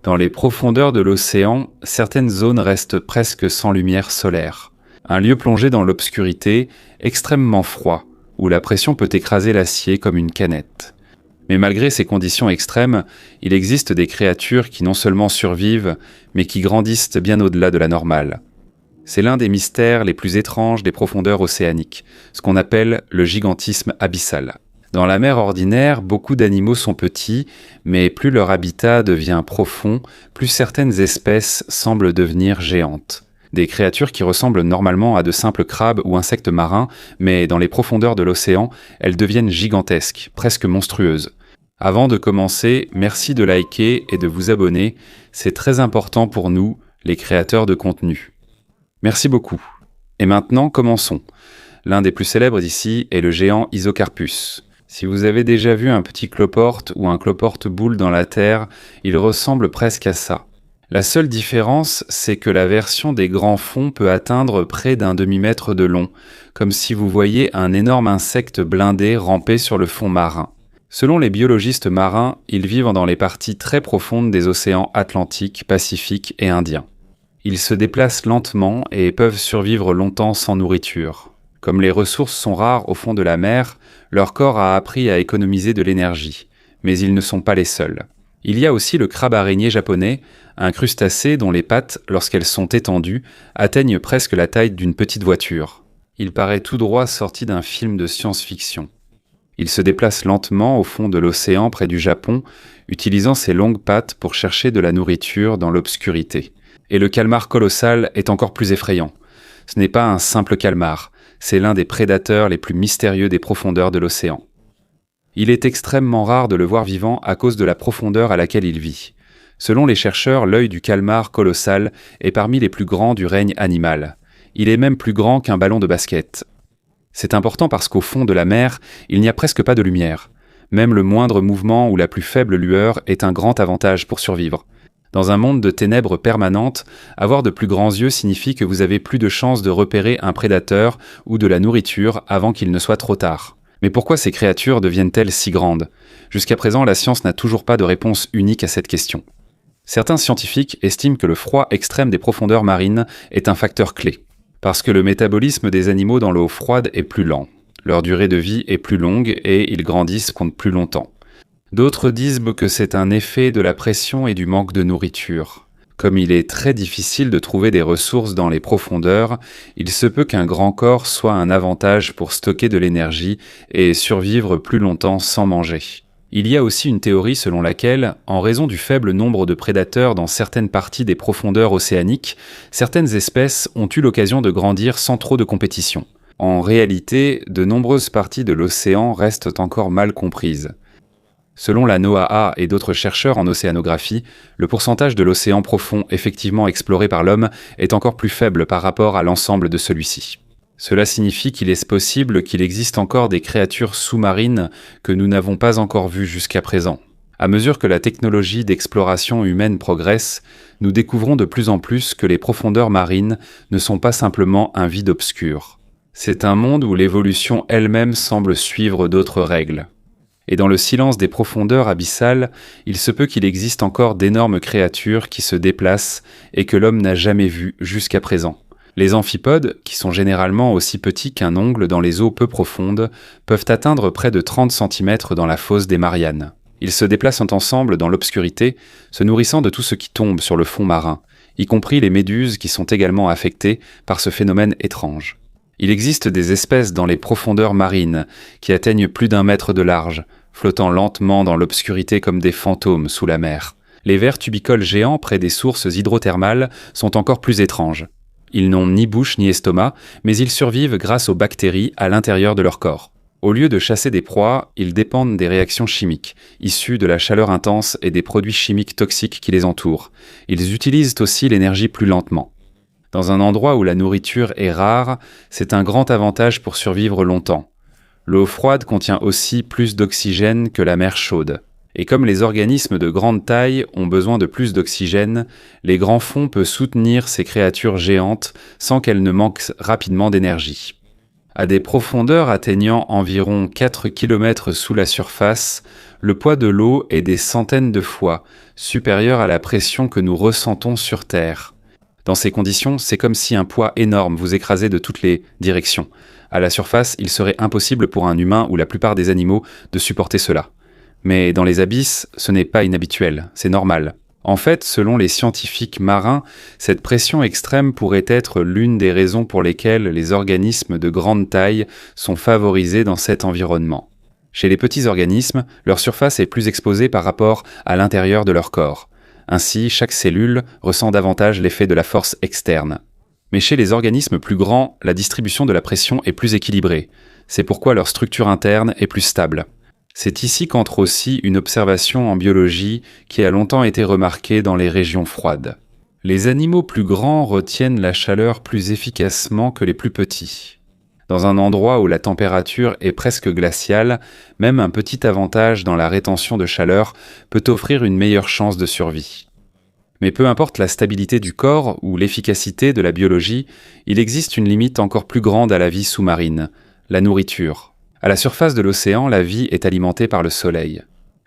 Dans les profondeurs de l'océan, certaines zones restent presque sans lumière solaire. Un lieu plongé dans l'obscurité, extrêmement froid, où la pression peut écraser l'acier comme une canette. Mais malgré ces conditions extrêmes, il existe des créatures qui non seulement survivent, mais qui grandissent bien au-delà de la normale. C'est l'un des mystères les plus étranges des profondeurs océaniques, ce qu'on appelle le gigantisme abyssal. Dans la mer ordinaire, beaucoup d'animaux sont petits, mais plus leur habitat devient profond, plus certaines espèces semblent devenir géantes. Des créatures qui ressemblent normalement à de simples crabes ou insectes marins, mais dans les profondeurs de l'océan, elles deviennent gigantesques, presque monstrueuses. Avant de commencer, merci de liker et de vous abonner, c'est très important pour nous, les créateurs de contenu. Merci beaucoup. Et maintenant, commençons. L'un des plus célèbres ici est le géant Isocarpus. Si vous avez déjà vu un petit cloporte ou un cloporte-boule dans la terre, il ressemble presque à ça. La seule différence, c'est que la version des grands fonds peut atteindre près d'un demi-mètre de long, comme si vous voyiez un énorme insecte blindé ramper sur le fond marin. Selon les biologistes marins, ils vivent dans les parties très profondes des océans Atlantique, Pacifique et Indien. Ils se déplacent lentement et peuvent survivre longtemps sans nourriture. Comme les ressources sont rares au fond de la mer, leur corps a appris à économiser de l'énergie, mais ils ne sont pas les seuls. Il y a aussi le crabe-araignée japonais, un crustacé dont les pattes, lorsqu'elles sont étendues, atteignent presque la taille d'une petite voiture. Il paraît tout droit sorti d'un film de science-fiction. Il se déplace lentement au fond de l'océan près du Japon, utilisant ses longues pattes pour chercher de la nourriture dans l'obscurité. Et le calmar colossal est encore plus effrayant. Ce n'est pas un simple calmar, c'est l'un des prédateurs les plus mystérieux des profondeurs de l'océan. Il est extrêmement rare de le voir vivant à cause de la profondeur à laquelle il vit. Selon les chercheurs, l'œil du calmar colossal est parmi les plus grands du règne animal. Il est même plus grand qu'un ballon de basket. C'est important parce qu'au fond de la mer, il n'y a presque pas de lumière. Même le moindre mouvement ou la plus faible lueur est un grand avantage pour survivre. Dans un monde de ténèbres permanentes, avoir de plus grands yeux signifie que vous avez plus de chances de repérer un prédateur ou de la nourriture avant qu'il ne soit trop tard. Mais pourquoi ces créatures deviennent-elles si grandes ? Jusqu'à présent, la science n'a toujours pas de réponse unique à cette question. Certains scientifiques estiment que le froid extrême des profondeurs marines est un facteur clé, parce que le métabolisme des animaux dans l'eau froide est plus lent. Leur durée de vie est plus longue et ils grandissent plus longtemps. D'autres disent que c'est un effet de la pression et du manque de nourriture. Comme il est très difficile de trouver des ressources dans les profondeurs, il se peut qu'un grand corps soit un avantage pour stocker de l'énergie et survivre plus longtemps sans manger. Il y a aussi une théorie selon laquelle, en raison du faible nombre de prédateurs dans certaines parties des profondeurs océaniques, certaines espèces ont eu l'occasion de grandir sans trop de compétition. En réalité, de nombreuses parties de l'océan restent encore mal comprises. Selon la NOAA et d'autres chercheurs en océanographie, le pourcentage de l'océan profond effectivement exploré par l'homme est encore plus faible par rapport à l'ensemble de celui-ci. Cela signifie qu'il est possible qu'il existe encore des créatures sous-marines que nous n'avons pas encore vues jusqu'à présent. À mesure que la technologie d'exploration humaine progresse, nous découvrons de plus en plus que les profondeurs marines ne sont pas simplement un vide obscur. C'est un monde où l'évolution elle-même semble suivre d'autres règles. Et dans le silence des profondeurs abyssales, il se peut qu'il existe encore d'énormes créatures qui se déplacent et que l'homme n'a jamais vues jusqu'à présent. Les amphipodes, qui sont généralement aussi petits qu'un ongle dans les eaux peu profondes, peuvent atteindre près de 30 cm dans la fosse des Mariannes. Ils se déplacent ensemble dans l'obscurité, se nourrissant de tout ce qui tombe sur le fond marin, y compris les méduses qui sont également affectées par ce phénomène étrange. Il existe des espèces dans les profondeurs marines qui atteignent plus d'1 mètre de large, flottant lentement dans l'obscurité comme des fantômes sous la mer. Les vers tubicoles géants près des sources hydrothermales sont encore plus étranges. Ils n'ont ni bouche ni estomac, mais ils survivent grâce aux bactéries à l'intérieur de leur corps. Au lieu de chasser des proies, ils dépendent des réactions chimiques, issues de la chaleur intense et des produits chimiques toxiques qui les entourent. Ils utilisent aussi l'énergie plus lentement. Dans un endroit où la nourriture est rare, c'est un grand avantage pour survivre longtemps. L'eau froide contient aussi plus d'oxygène que la mer chaude. Et comme les organismes de grande taille ont besoin de plus d'oxygène, les grands fonds peuvent soutenir ces créatures géantes sans qu'elles ne manquent rapidement d'énergie. À des profondeurs atteignant environ 4 km sous la surface, le poids de l'eau est des centaines de fois supérieur à la pression que nous ressentons sur Terre. Dans ces conditions, c'est comme si un poids énorme vous écrasait de toutes les directions. À la surface, il serait impossible pour un humain ou la plupart des animaux de supporter cela. Mais dans les abysses, ce n'est pas inhabituel, c'est normal. En fait, selon les scientifiques marins, cette pression extrême pourrait être l'une des raisons pour lesquelles les organismes de grande taille sont favorisés dans cet environnement. Chez les petits organismes, leur surface est plus exposée par rapport à l'intérieur de leur corps. Ainsi, chaque cellule ressent davantage l'effet de la force externe. Mais chez les organismes plus grands, la distribution de la pression est plus équilibrée. C'est pourquoi leur structure interne est plus stable. C'est ici qu'entre aussi une observation en biologie qui a longtemps été remarquée dans les régions froides. Les animaux plus grands retiennent la chaleur plus efficacement que les plus petits. Dans un endroit où la température est presque glaciale, même un petit avantage dans la rétention de chaleur peut offrir une meilleure chance de survie. Mais peu importe la stabilité du corps ou l'efficacité de la biologie, il existe une limite encore plus grande à la vie sous-marine, la nourriture. À la surface de l'océan, la vie est alimentée par le soleil.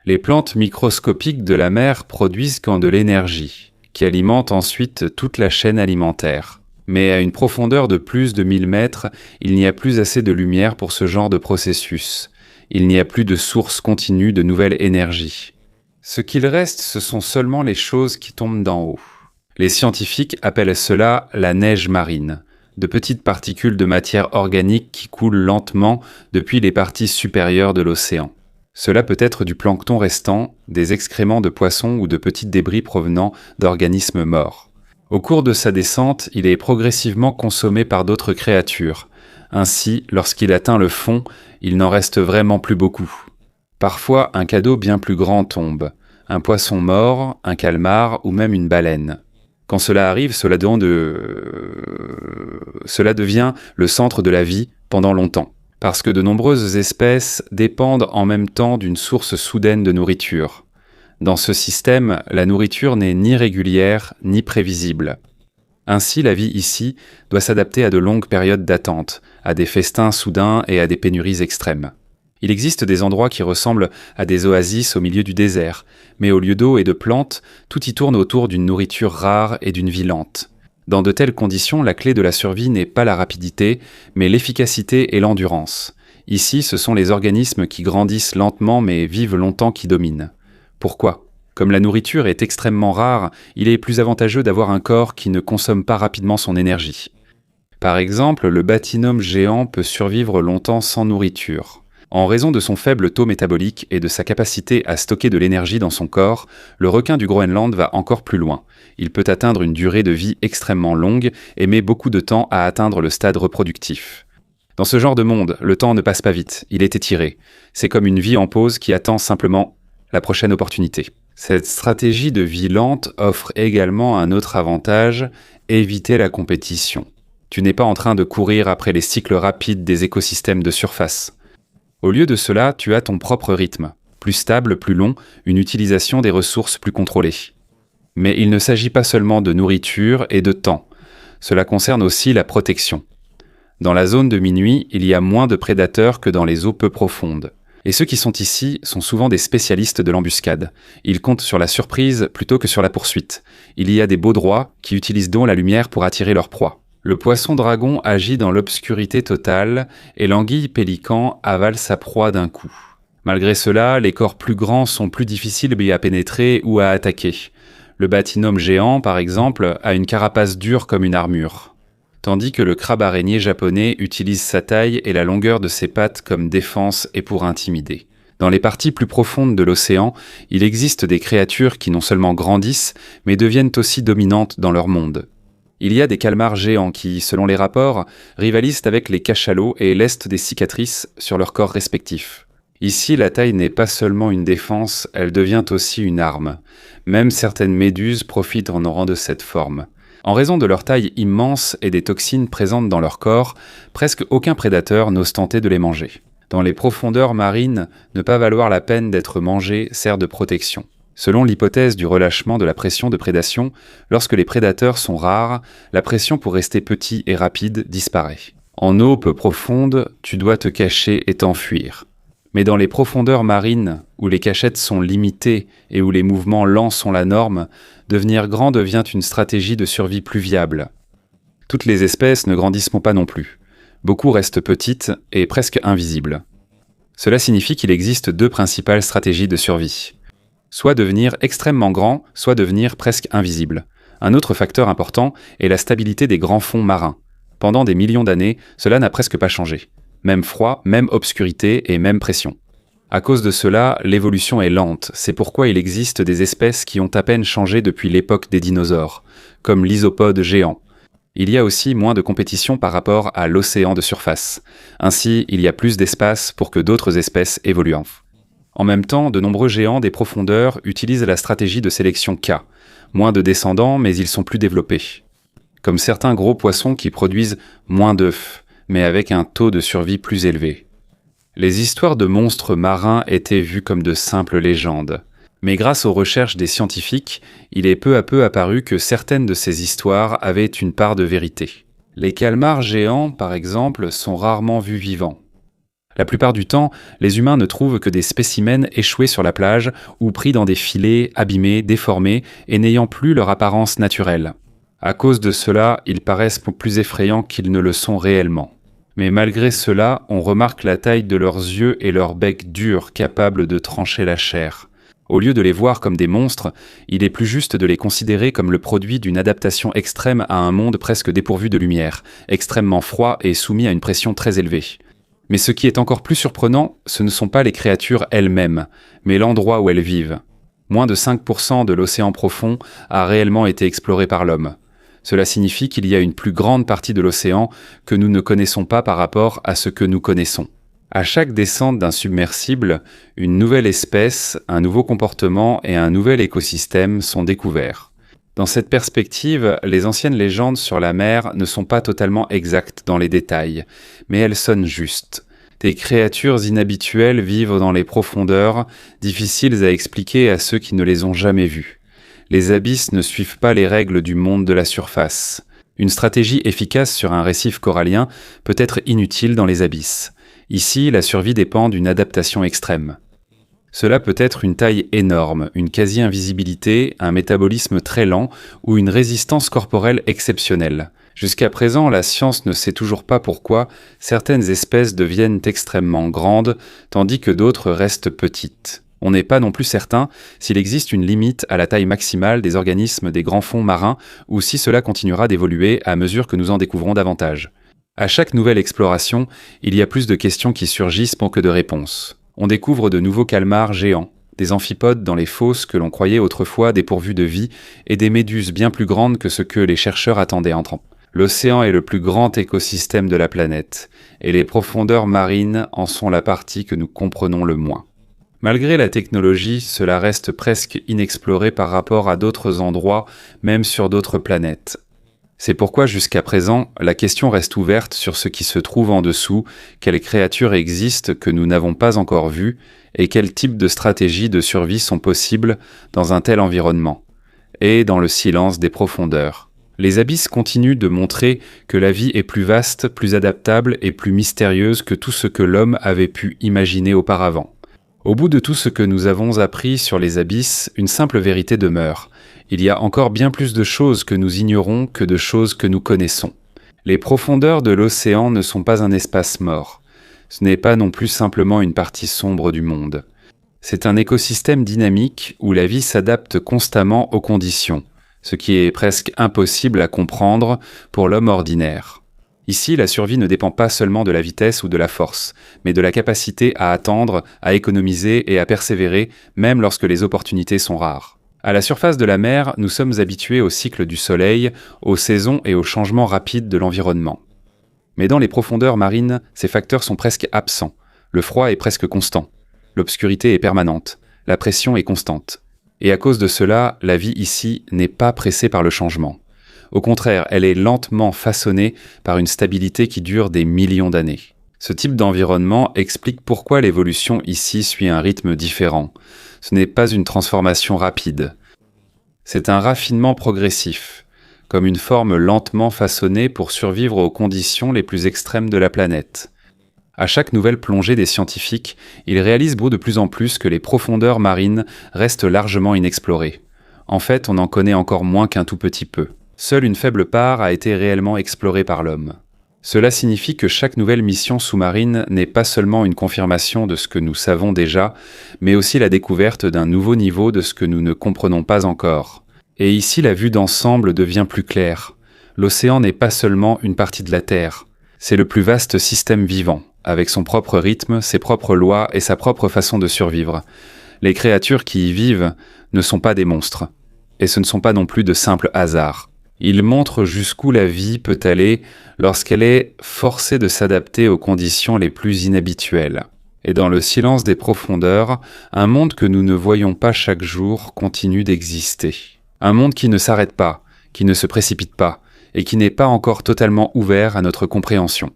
Les plantes microscopiques de la mer produisent quand de l'énergie, qui alimente ensuite toute la chaîne alimentaire. Mais à une profondeur de plus de 1000 mètres, il n'y a plus assez de lumière pour ce genre de processus. Il n'y a plus de source continue de nouvelle énergie. Ce qu'il reste, ce sont seulement les choses qui tombent d'en haut. Les scientifiques appellent cela la neige marine, de petites particules de matière organique qui coulent lentement depuis les parties supérieures de l'océan. Cela peut être du plancton restant, des excréments de poissons ou de petits débris provenant d'organismes morts. Au cours de sa descente, il est progressivement consommé par d'autres créatures. Ainsi, lorsqu'il atteint le fond, il n'en reste vraiment plus beaucoup. Parfois, un cadeau bien plus grand tombe. Un poisson mort, un calmar ou même une baleine. Quand cela arrive, cela devient le centre de la vie pendant longtemps, parce que de nombreuses espèces dépendent en même temps d'une source soudaine de nourriture. Dans ce système, la nourriture n'est ni régulière ni prévisible. Ainsi, la vie ici doit s'adapter à de longues périodes d'attente, à des festins soudains et à des pénuries extrêmes. Il existe des endroits qui ressemblent à des oasis au milieu du désert, mais au lieu d'eau et de plantes, tout y tourne autour d'une nourriture rare et d'une vie lente. Dans de telles conditions, la clé de la survie n'est pas la rapidité, mais l'efficacité et l'endurance. Ici, ce sont les organismes qui grandissent lentement mais vivent longtemps qui dominent. Pourquoi ? Comme la nourriture est extrêmement rare, il est plus avantageux d'avoir un corps qui ne consomme pas rapidement son énergie. Par exemple, le bathynomes géant peut survivre longtemps sans nourriture. En raison de son faible taux métabolique et de sa capacité à stocker de l'énergie dans son corps, le requin du Groenland va encore plus loin. Il peut atteindre une durée de vie extrêmement longue et met beaucoup de temps à atteindre le stade reproductif. Dans ce genre de monde, le temps ne passe pas vite, il est étiré. C'est comme une vie en pause qui attend simplement la prochaine opportunité. Cette stratégie de vie lente offre également un autre avantage, éviter la compétition. Tu n'es pas en train de courir après les cycles rapides des écosystèmes de surface. Au lieu de cela, tu as ton propre rythme, plus stable, plus long, une utilisation des ressources plus contrôlée. Mais il ne s'agit pas seulement de nourriture et de temps, cela concerne aussi la protection. Dans la zone de minuit, il y a moins de prédateurs que dans les eaux peu profondes. Et ceux qui sont ici sont souvent des spécialistes de l'embuscade. Ils comptent sur la surprise plutôt que sur la poursuite. Il y a des baudroies qui utilisent donc la lumière pour attirer leur proie. Le poisson-dragon agit dans l'obscurité totale et l'anguille-pélican avale sa proie d'un coup. Malgré cela, les corps plus grands sont plus difficiles à pénétrer ou à attaquer. Le bathynomes géant, par exemple, a une carapace dure comme une armure. Tandis que le crabe-araignée japonais utilise sa taille et la longueur de ses pattes comme défense et pour intimider. Dans les parties plus profondes de l'océan, il existe des créatures qui non seulement grandissent, mais deviennent aussi dominantes dans leur monde. Il y a des calmars géants qui, selon les rapports, rivalisent avec les cachalots et laissent des cicatrices sur leurs corps respectifs. Ici, la taille n'est pas seulement une défense, elle devient aussi une arme. Même certaines méduses profitent de cette forme. En raison de leur taille immense et des toxines présentes dans leur corps, presque aucun prédateur n'ose tenter de les manger. Dans les profondeurs marines, ne pas valoir la peine d'être mangé sert de protection. Selon l'hypothèse du relâchement de la pression de prédation, lorsque les prédateurs sont rares, la pression pour rester petit et rapide disparaît. En eau peu profonde, tu dois te cacher et t'enfuir. Mais dans les profondeurs marines, où les cachettes sont limitées et où les mouvements lents sont la norme, devenir grand devient une stratégie de survie plus viable. Toutes les espèces ne grandissent pas non plus. Beaucoup restent petites et presque invisibles. Cela signifie qu'il existe deux principales stratégies de survie. Soit devenir extrêmement grand, soit devenir presque invisible. Un autre facteur important est la stabilité des grands fonds marins. Pendant des millions d'années, cela n'a presque pas changé. Même froid, même obscurité et même pression. À cause de cela, l'évolution est lente. C'est pourquoi il existe des espèces qui ont à peine changé depuis l'époque des dinosaures, comme l'isopode géant. Il y a aussi moins de compétition par rapport à l'océan de surface. Ainsi, il y a plus d'espace pour que d'autres espèces évoluent. En même temps, de nombreux géants des profondeurs utilisent la stratégie de sélection K. Moins de descendants, mais ils sont plus développés. Comme certains gros poissons qui produisent moins d'œufs, mais avec un taux de survie plus élevé. Les histoires de monstres marins étaient vues comme de simples légendes. Mais grâce aux recherches des scientifiques, il est peu à peu apparu que certaines de ces histoires avaient une part de vérité. Les calmars géants, par exemple, sont rarement vus vivants. La plupart du temps, les humains ne trouvent que des spécimens échoués sur la plage ou pris dans des filets, abîmés, déformés et n'ayant plus leur apparence naturelle. À cause de cela, ils paraissent plus effrayants qu'ils ne le sont réellement. Mais malgré cela, on remarque la taille de leurs yeux et leur bec dur capables de trancher la chair. Au lieu de les voir comme des monstres, il est plus juste de les considérer comme le produit d'une adaptation extrême à un monde presque dépourvu de lumière, extrêmement froid et soumis à une pression très élevée. Mais ce qui est encore plus surprenant, ce ne sont pas les créatures elles-mêmes, mais l'endroit où elles vivent. Moins de 5% de l'océan profond a réellement été exploré par l'homme. Cela signifie qu'il y a une plus grande partie de l'océan que nous ne connaissons pas par rapport à ce que nous connaissons. À chaque descente d'un submersible, une nouvelle espèce, un nouveau comportement et un nouvel écosystème sont découverts. Dans cette perspective, les anciennes légendes sur la mer ne sont pas totalement exactes dans les détails, mais elles sonnent justes. Des créatures inhabituelles vivent dans les profondeurs, difficiles à expliquer à ceux qui ne les ont jamais vues. Les abysses ne suivent pas les règles du monde de la surface. Une stratégie efficace sur un récif corallien peut être inutile dans les abysses. Ici, la survie dépend d'une adaptation extrême. Cela peut être une taille énorme, une quasi-invisibilité, un métabolisme très lent ou une résistance corporelle exceptionnelle. Jusqu'à présent, la science ne sait toujours pas pourquoi certaines espèces deviennent extrêmement grandes, tandis que d'autres restent petites. On n'est pas non plus certain s'il existe une limite à la taille maximale des organismes des grands fonds marins ou si cela continuera d'évoluer à mesure que nous en découvrons davantage. À chaque nouvelle exploration, il y a plus de questions qui surgissent que de réponses. On découvre de nouveaux calmars géants, des amphipodes dans les fosses que l'on croyait autrefois dépourvus de vie et des méduses bien plus grandes que ce que les chercheurs attendaient entrant. L'océan est le plus grand écosystème de la planète, et les profondeurs marines en sont la partie que nous comprenons le moins. Malgré la technologie, cela reste presque inexploré par rapport à d'autres endroits, même sur d'autres planètes. C'est pourquoi jusqu'à présent, la question reste ouverte sur ce qui se trouve en dessous, quelles créatures existent que nous n'avons pas encore vues, et quels types de stratégies de survie sont possibles dans un tel environnement, et dans le silence des profondeurs. Les abysses continuent de montrer que la vie est plus vaste, plus adaptable et plus mystérieuse que tout ce que l'homme avait pu imaginer auparavant. Au bout de tout ce que nous avons appris sur les abysses, une simple vérité demeure. Il y a encore bien plus de choses que nous ignorons que de choses que nous connaissons. Les profondeurs de l'océan ne sont pas un espace mort. Ce n'est pas non plus simplement une partie sombre du monde. C'est un écosystème dynamique où la vie s'adapte constamment aux conditions, ce qui est presque impossible à comprendre pour l'homme ordinaire. Ici, la survie ne dépend pas seulement de la vitesse ou de la force, mais de la capacité à attendre, à économiser et à persévérer, même lorsque les opportunités sont rares. À la surface de la mer, nous sommes habitués au cycle du soleil, aux saisons et aux changements rapides de l'environnement. Mais dans les profondeurs marines, ces facteurs sont presque absents. Le froid est presque constant. L'obscurité est permanente. La pression est constante. Et à cause de cela, la vie ici n'est pas pressée par le changement. Au contraire, elle est lentement façonnée par une stabilité qui dure des millions d'années. Ce type d'environnement explique pourquoi l'évolution ici suit un rythme différent. Ce n'est pas une transformation rapide. C'est un raffinement progressif. comme une forme lentement façonnée pour survivre aux conditions les plus extrêmes de la planète. À chaque nouvelle plongée des scientifiques, ils réalisent de plus en plus que les profondeurs marines restent largement inexplorées. En fait, on en connaît encore moins qu'un tout petit peu. Seule une faible part a été réellement explorée par l'homme. Cela signifie que chaque nouvelle mission sous-marine n'est pas seulement une confirmation de ce que nous savons déjà, mais aussi la découverte d'un nouveau niveau de ce que nous ne comprenons pas encore. Et ici, la vue d'ensemble devient plus claire. L'océan n'est pas seulement une partie de la Terre, c'est le plus vaste système vivant, avec son propre rythme, ses propres lois et sa propre façon de survivre. Les créatures qui y vivent ne sont pas des monstres, et ce ne sont pas non plus de simples hasards. Ils montrent jusqu'où la vie peut aller lorsqu'elle est forcée de s'adapter aux conditions les plus inhabituelles. Et dans le silence des profondeurs, un monde que nous ne voyons pas chaque jour continue d'exister. Un monde qui ne s'arrête pas, qui ne se précipite pas, et qui n'est pas encore totalement ouvert à notre compréhension.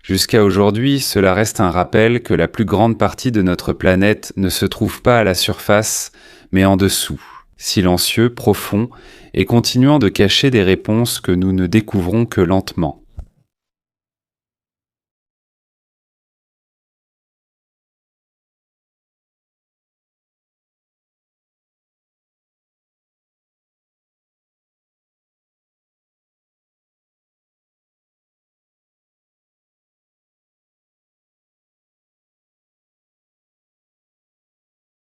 Jusqu'à aujourd'hui, cela reste un rappel que la plus grande partie de notre planète ne se trouve pas à la surface, mais en dessous, silencieux, profond, et continuant de cacher des réponses que nous ne découvrons que lentement.